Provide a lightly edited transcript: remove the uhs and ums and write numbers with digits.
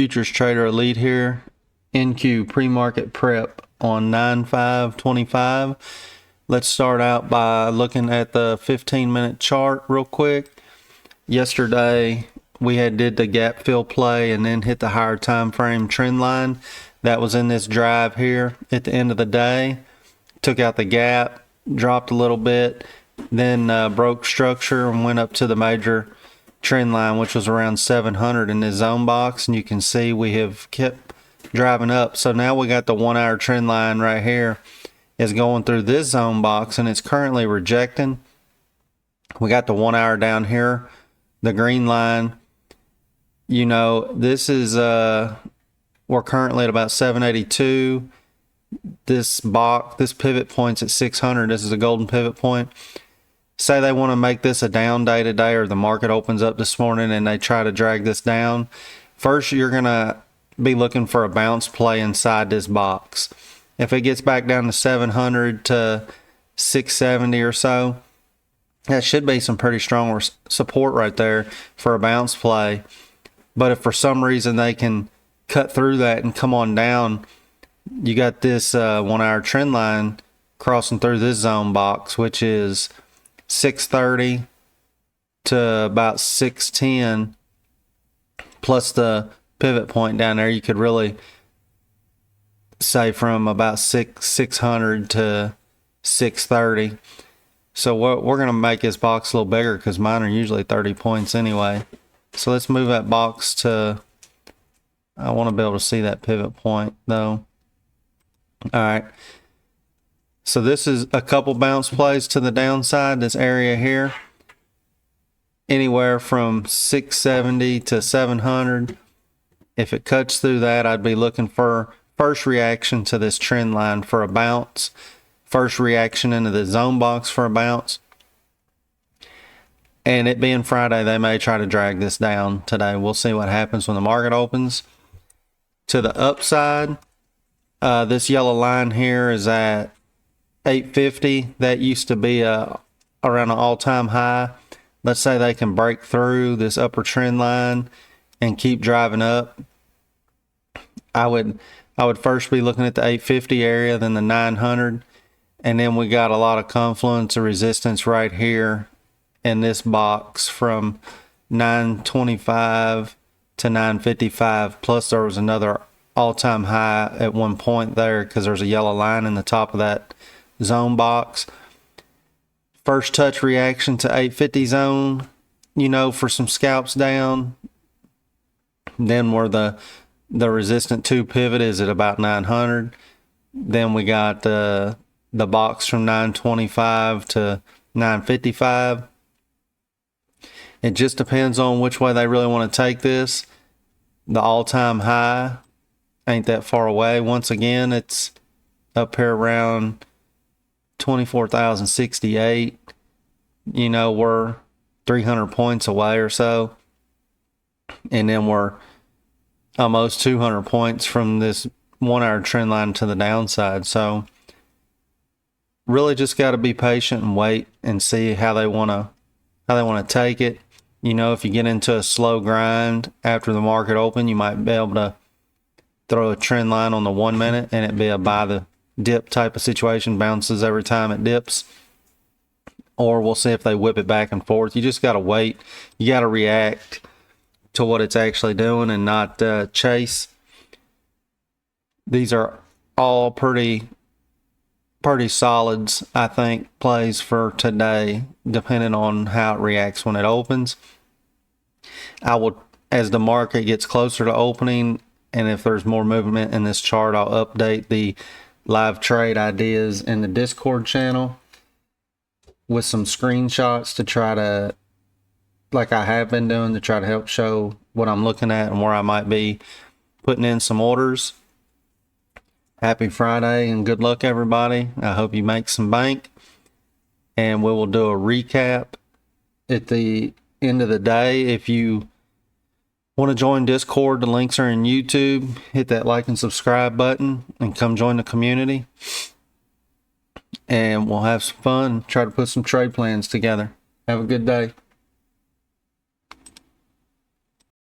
FuturesTraderElite here. NQ Premarket Prep on 9/5/25. Let's start out by looking at the 15-minute chart real quick. Yesterday we did the gap fill play and then hit the higher time frame trend line. That was in this drive here at the end of the day. Took out the gap, dropped a little bit, then broke structure and went up to the major trend line, which was around 700 in this zone box, and you can see we have kept driving up. So now we got the 1 hour trend line right here is going through this zone box, and it's currently rejecting. We got the 1 hour down here, the green line. You know, this is we're currently at about 782. This box, this pivot point's at 600. This is a golden pivot point. Say they want to make this a down day today, or the market opens up this morning and they try to drag this down. First, you're going to be looking for a bounce play inside this box. If it gets back down to 700 to 670 or so, that should be some pretty strong support right there for a bounce play. But if for some reason they can cut through that and come on down, you got this 1 hour trend line crossing through this zone box, which is 630 to about 610 plus the pivot point down there. You could really say from about 600 to 630. So we're going to make this box a little bigger because mine are usually 30 points anyway. So let's move that box to, I want to be able to see that pivot point though. All right. So this is a couple bounce plays to the downside, this area here. Anywhere from 670 to 700. If it cuts through that, I'd be looking for first reaction to this trend line for a bounce. First reaction into the zone box for a bounce. And it being Friday, they may try to drag this down today. We'll see what happens when the market opens. To the upside, this yellow line here is at 850. That used to be around an all-time high. Let's say they can break through this upper trend line and keep driving up. I would first be looking at the 850 area, then the 900, and then we got a lot of confluence of resistance right here in this box from 925 to 955. Plus there was another all-time high at one point there because there's a yellow line in the top of that zone box. First touch reaction to 850 zone, you know, for some scalps down. Then where the resistant 2 pivot is at about 900. Then we got the box from 925 to 955. It just depends on which way they really want to take this. The all-time high ain't that far away. Once again, it's up here around 24,068. You know, we're 300 points away or so, and then we're almost 200 points from this 1 hour trend line to the downside. So really just got to be patient and wait and see how they want to take it. You know, if you get into a slow grind after the market open, you might be able to throw a trend line on the 1 minute and it'd be a buy the dip type of situation, bounces every time it dips. Or we'll see if they whip it back and forth. You just got to wait. You got to react to what it's actually doing and not chase. These are all pretty solids, I think, plays for today, depending on how it reacts when it opens. I will, as the market gets closer to opening, and if there's more movement in this chart, I'll update the live trade ideas in the Discord channel with some screenshots to try to, like I have been doing, to try to help show what I'm looking at and where I might be putting in some orders. Happy Friday and good luck, everybody. I hope you make some bank. And we will do a recap at the end of the day. If you want to join Discord, the links are in YouTube. Hit that like and subscribe button and come join the community. And we'll have some fun, try to put some trade plans together. Have a good day.